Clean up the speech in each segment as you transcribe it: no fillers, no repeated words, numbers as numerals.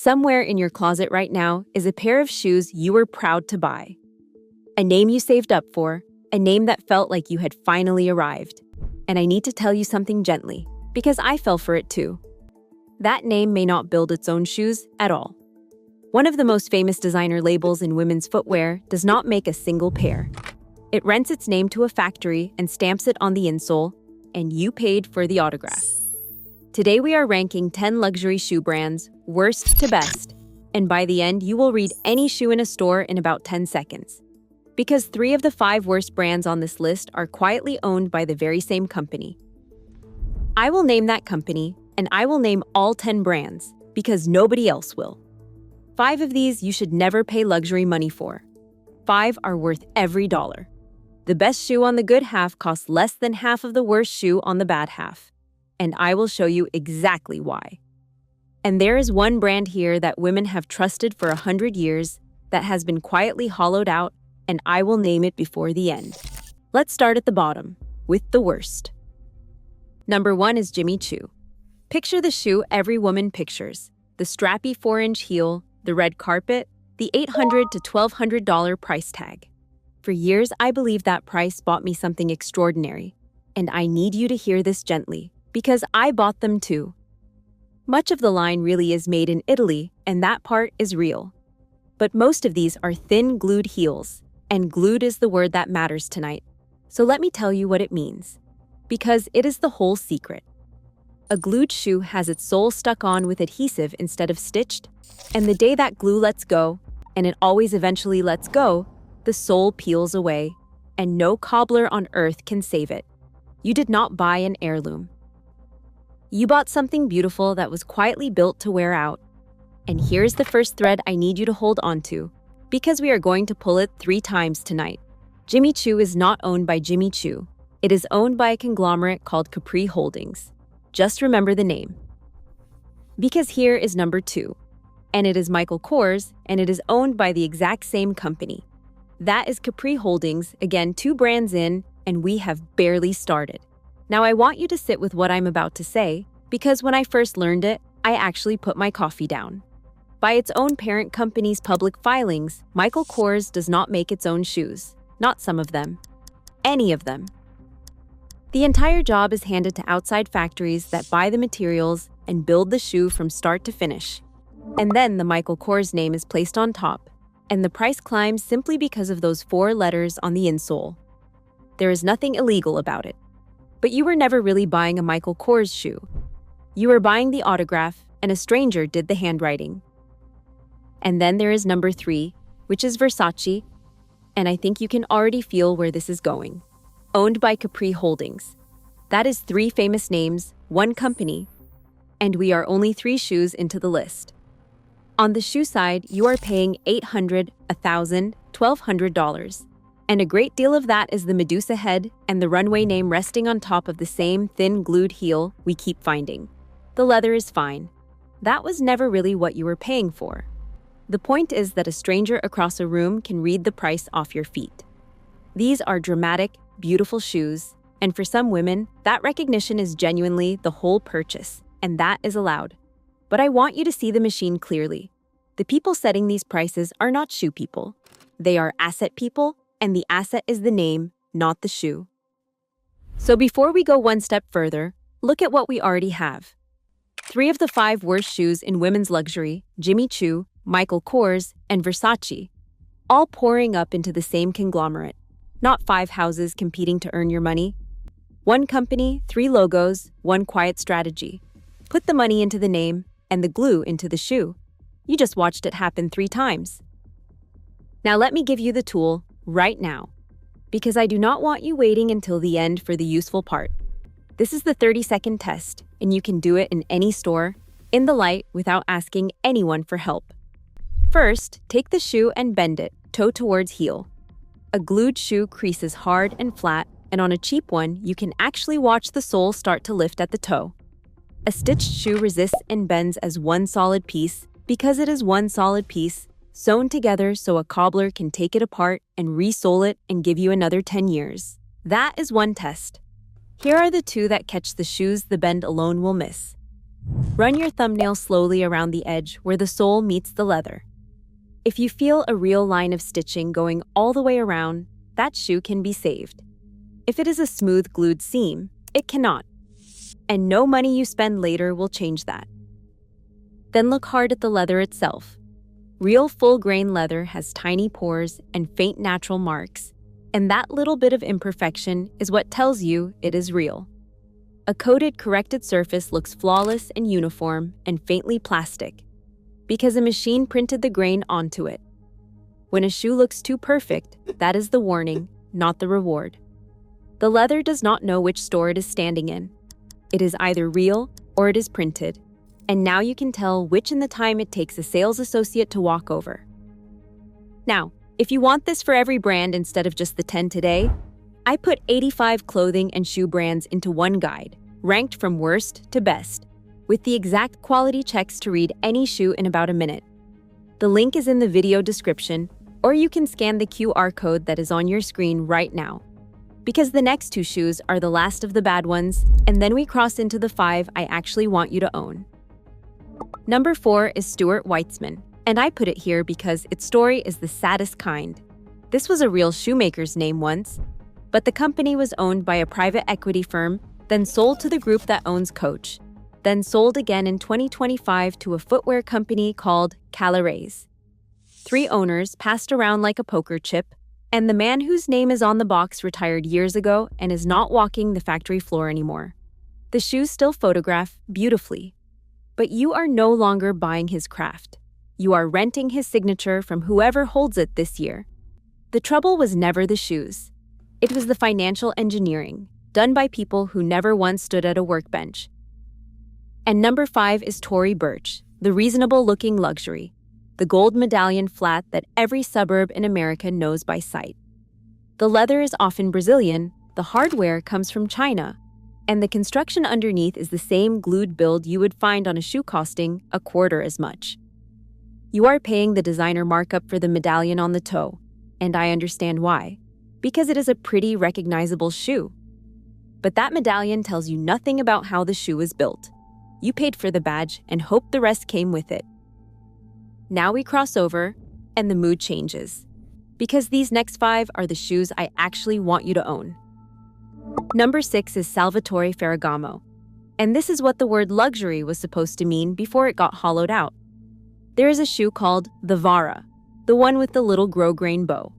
Somewhere in your closet right now is a pair of shoes you were proud to buy. A name you saved up for, a name that felt like you had finally arrived. And I need to tell you something gently, because I fell for it too. That name may not build its own shoes at all. One of the most famous designer labels in women's footwear does not make a single pair. It rents its name to a factory and stamps it on the insole, and you paid for the autograph. Today we are ranking 10 luxury shoe brands, worst to best, and by the end you will read any shoe in a store in about 10 seconds. Because 3 of the 5 worst brands on this list are quietly owned by the very same company. I will name that company, and I will name all 10 brands, because nobody else will. 5 of these you should never pay luxury money for. 5 are worth every dollar. The best shoe on the good half costs less than half of the worst shoe on the bad half. And I will show you exactly why. And there is one brand here that women have trusted for 100 years that has been quietly hollowed out, and I will name it before the end. Let's start at the bottom, with the worst. Number 1 is Jimmy Choo. Picture the shoe every woman pictures. The strappy 4-inch heel, the red carpet, the $800 to $1,200 price tag. For years, I believed that price bought me something extraordinary. And I need you to hear this gently, because I bought them too. Much of the line really is made in Italy, and that part is real. But most of these are thin glued heels, and glued is the word that matters tonight. So let me tell you what it means, because it is the whole secret. A glued shoe has its sole stuck on with adhesive instead of stitched, and the day that glue lets go, and it always eventually lets go, the sole peels away, and no cobbler on earth can save it. You did not buy an heirloom. You bought something beautiful that was quietly built to wear out. And here's the first thread I need you to hold onto, because we are going to pull it 3 times tonight. Jimmy Choo is not owned by Jimmy Choo. It is owned by a conglomerate called Capri Holdings. Just remember the name. Because here is number 2. And it is Michael Kors, and it is owned by the exact same company. That is Capri Holdings, again 2 brands in, and we have barely started. Now I want you to sit with what I'm about to say, because when I first learned it, I actually put my coffee down. By its own parent company's public filings, Michael Kors does not make its own shoes. Not some of them. Any of them. The entire job is handed to outside factories that buy the materials and build the shoe from start to finish. And then the Michael Kors name is placed on top, and the price climbs simply because of those 4 letters on the insole. There is nothing illegal about it. But you were never really buying a Michael Kors shoe. You were buying the autograph, and a stranger did the handwriting. And then there is number 3, which is Versace, and I think you can already feel where this is going. Owned by Capri Holdings. That is 3 famous names, 1 company, and we are only 3 shoes into the list. On the shoe side, you are paying $800, $1,000, $1,200. And a great deal of that is the Medusa head and the runway name resting on top of the same thin glued heel we keep finding. The leather is fine. That was never really what you were paying for. The point is that a stranger across a room can read the price off your feet. These are dramatic, beautiful shoes, and for some women, that recognition is genuinely the whole purchase, and that is allowed. But I want you to see the machine clearly. The people setting these prices are not shoe people. They are asset people, and the asset is the name, not the shoe. So before we go one step further, look at what we already have. 3 of the 5 worst shoes in women's luxury, Jimmy Choo, Michael Kors, and Versace, all pouring up into the same conglomerate. Not 5 houses competing to earn your money. 1 company, 3 logos, 1 quiet strategy. Put the money into the name and the glue into the shoe. You just watched it happen 3 times. Now let me give you the tool right now, because I do not want you waiting until the end for the useful part. This is the 30-second test, and you can do it in any store, in the light, without asking anyone for help. First, take the shoe and bend it, toe towards heel. A glued shoe creases hard and flat, and on a cheap one, you can actually watch the sole start to lift at the toe. A stitched shoe resists and bends as one solid piece because it is one solid piece, sewn together so a cobbler can take it apart and re-sole it and give you another 10 years. That is one test. Here are the 2 that catch the shoes the bend alone will miss. Run your thumbnail slowly around the edge where the sole meets the leather. If you feel a real line of stitching going all the way around, that shoe can be saved. If it is a smooth glued seam, it cannot. And no money you spend later will change that. Then look hard at the leather itself. Real full-grain leather has tiny pores and faint natural marks, and that little bit of imperfection is what tells you it is real. A coated, corrected surface looks flawless and uniform and faintly plastic, because a machine printed the grain onto it. When a shoe looks too perfect, that is the warning, not the reward. The leather does not know which store it is standing in. It is either real or it is printed, and now you can tell which in the time it takes a sales associate to walk over. Now, if you want this for every brand instead of just the 10 today, I put 85 clothing and shoe brands into one guide, ranked from worst to best, with the exact quality checks to read any shoe in about a minute. The link is in the video description, or you can scan the QR code that is on your screen right now. Because the next 2 shoes are the last of the bad ones, and then we cross into the 5 I actually want you to own. Number 4 is Stuart Weitzman, and I put it here because its story is the saddest kind. This was a real shoemaker's name once, but the company was owned by a private equity firm, then sold to the group that owns Coach, then sold again in 2025 to a footwear company called Caleres. 3 owners passed around like a poker chip, and the man whose name is on the box retired years ago and is not walking the factory floor anymore. The shoes still photograph beautifully, but you are no longer buying his craft. You are renting his signature from whoever holds it this year. The trouble was never the shoes. It was the financial engineering, done by people who never once stood at a workbench. And number 5 is Tory Burch, the reasonable-looking luxury, the gold medallion flat that every suburb in America knows by sight. The leather is often Brazilian, the hardware comes from China, and the construction underneath is the same glued build you would find on a shoe costing a quarter as much. You are paying the designer markup for the medallion on the toe, and I understand why, because it is a pretty recognizable shoe. But that medallion tells you nothing about how the shoe was built. You paid for the badge and hoped the rest came with it. Now we cross over, and the mood changes, because these next 5 are the shoes I actually want you to own. Number 6 is Salvatore Ferragamo, and this is what the word luxury was supposed to mean before it got hollowed out. There is a shoe called the Vara, the one with the little grosgrain bow,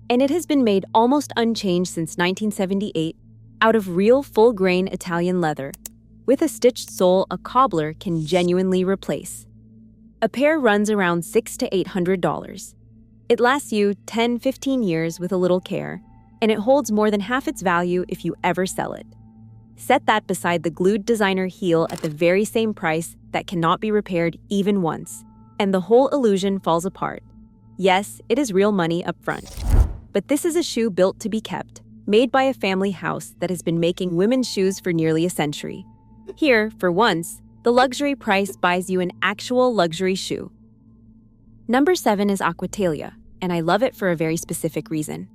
and it has been made almost unchanged since 1978 out of real full-grain Italian leather, with a stitched sole a cobbler can genuinely replace. A pair runs around $600 to $800. It lasts you 10-15 years with a little care, and it holds more than half its value if you ever sell it. Set that beside the glued designer heel at the very same price that cannot be repaired even once, and the whole illusion falls apart. Yes, it is real money up front, but this is a shoe built to be kept, made by a family house that has been making women's shoes for nearly a century. Here, for once, the luxury price buys you an actual luxury shoe. Number 7 is Aquatalia, and I love it for a very specific reason.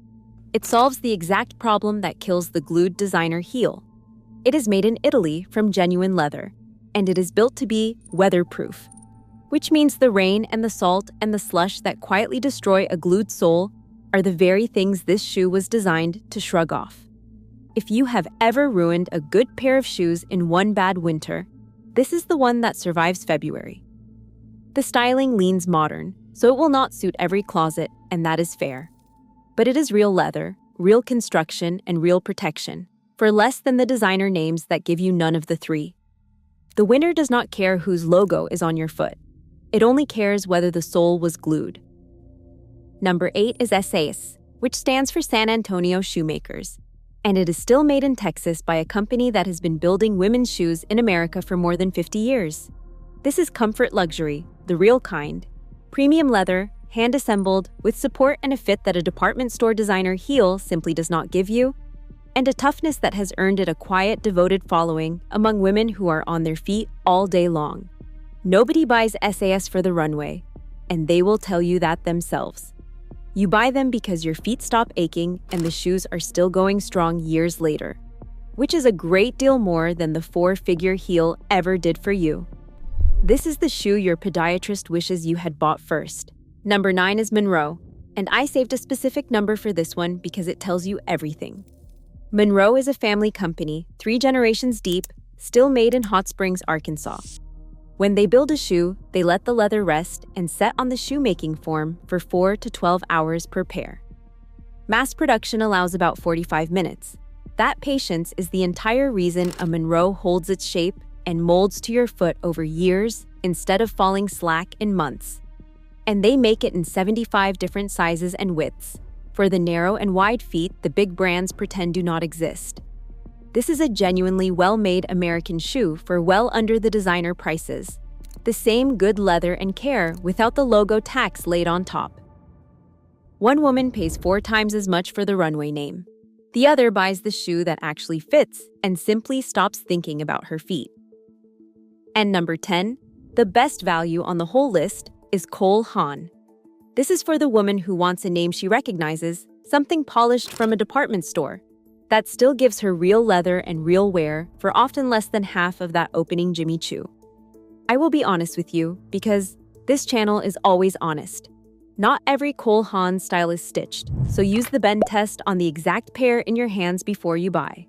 It solves the exact problem that kills the glued designer heel. It is made in Italy from genuine leather, and it is built to be weatherproof, which means the rain and the salt and the slush that quietly destroy a glued sole are the very things this shoe was designed to shrug off. If you have ever ruined a good pair of shoes in one bad winter, this is the one that survives February. The styling leans modern, so it will not suit every closet, and that is fair. But it is real leather, real construction, and real protection, for less than the designer names that give you none of the 3. The winner does not care whose logo is on your foot. It only cares whether the sole was glued. Number 8 is SAS, which stands for San Antonio Shoemakers, and it is still made in Texas by a company that has been building women's shoes in America for more than 50 years. This is comfort luxury, the real kind. Premium leather, hand-assembled, with support and a fit that a department store designer heel simply does not give you, and a toughness that has earned it a quiet, devoted following among women who are on their feet all day long. Nobody buys SAS for the runway, and they will tell you that themselves. You buy them because your feet stop aching and the shoes are still going strong years later. which is a great deal more than the four-figure heel ever did for you. This is the shoe your podiatrist wishes you had bought first. Number 9 is Munro, and I saved a specific number for this one because it tells you everything. Munro is a family company, 3 generations deep, still made in Hot Springs, Arkansas. When they build a shoe, they let the leather rest and set on the shoemaking form for 4 to 12 hours per pair. Mass production allows about 45 minutes. That patience is the entire reason a Munro holds its shape and molds to your foot over years instead of falling slack in months. And they make it in 75 different sizes and widths. For the narrow and wide feet the big brands pretend do not exist. This is a genuinely well-made American shoe for well under the designer prices. The same good leather and care without the logo tax laid on top. One woman pays 4 times as much for the runway name. The other buys the shoe that actually fits and simply stops thinking about her feet. And number 10, the best value on the whole list, is Cole Haan. This is for the woman who wants a name she recognizes, something polished from a department store, that still gives her real leather and real wear for often less than half of that opening Jimmy Choo. I will be honest with you, because this channel is always honest. Not every Cole Haan style is stitched, so use the bend test on the exact pair in your hands before you buy.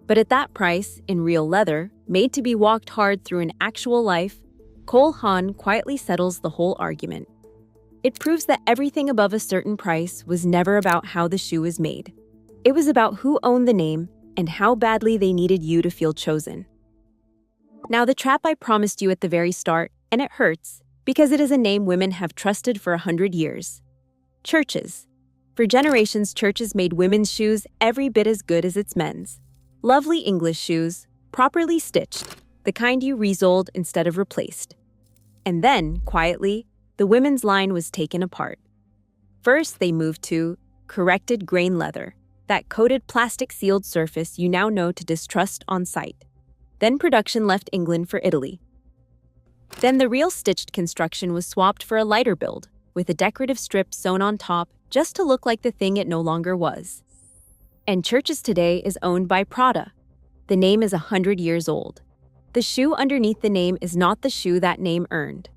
But at that price, in real leather, made to be walked hard through an actual life, Cole Haan quietly settles the whole argument. It proves that everything above a certain price was never about how the shoe is made. It was about who owned the name and how badly they needed you to feel chosen. Now, the trap I promised you at the very start, and it hurts, because it is a name women have trusted for 100 years. Churches. For generations, Churches made women's shoes every bit as good as its men's. Lovely English shoes, properly stitched, the kind you resoled instead of replaced. And then, quietly, the women's line was taken apart. First, they moved to corrected grain leather, that coated plastic-sealed surface you now know to distrust on sight. Then production left England for Italy. Then the real stitched construction was swapped for a lighter build, with a decorative strip sewn on top just to look like the thing it no longer was. And Churches today is owned by Prada. The name is 100 years old. The shoe underneath the name is not the shoe that name earned.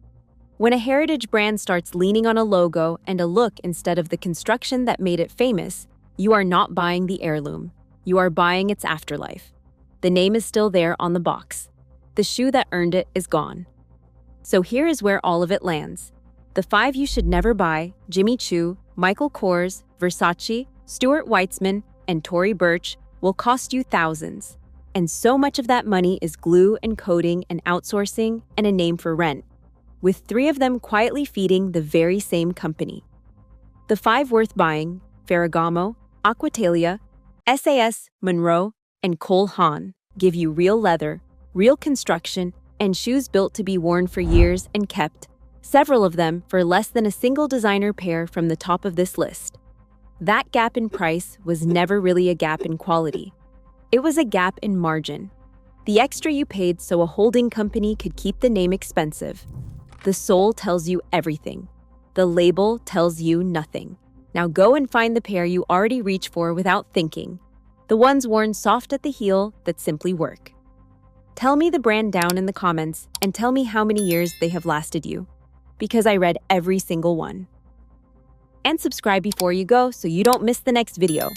When a heritage brand starts leaning on a logo and a look instead of the construction that made it famous, you are not buying the heirloom. You are buying its afterlife. The name is still there on the box. The shoe that earned it is gone. So here is where all of it lands. The 5 you should never buy, Jimmy Choo, Michael Kors, Versace, Stuart Weitzman, and Tory Burch, will cost you thousands. And so much of that money is glue and coating and outsourcing and a name for rent, with 3 of them quietly feeding the very same company. The 5 worth buying, Ferragamo, Aquatalia, SAS, Munro, and Cole Haan, give you real leather, real construction, and shoes built to be worn for years and kept, several of them for less than a single designer pair from the top of this list. That gap in price was never really a gap in quality. It was a gap in margin. The extra you paid so a holding company could keep the name expensive. The sole tells you everything. The label tells you nothing. Now go and find the pair you already reach for without thinking. The ones worn soft at the heel that simply work. Tell me the brand down in the comments and tell me how many years they have lasted you, because I read every single one. And subscribe before you go so you don't miss the next video.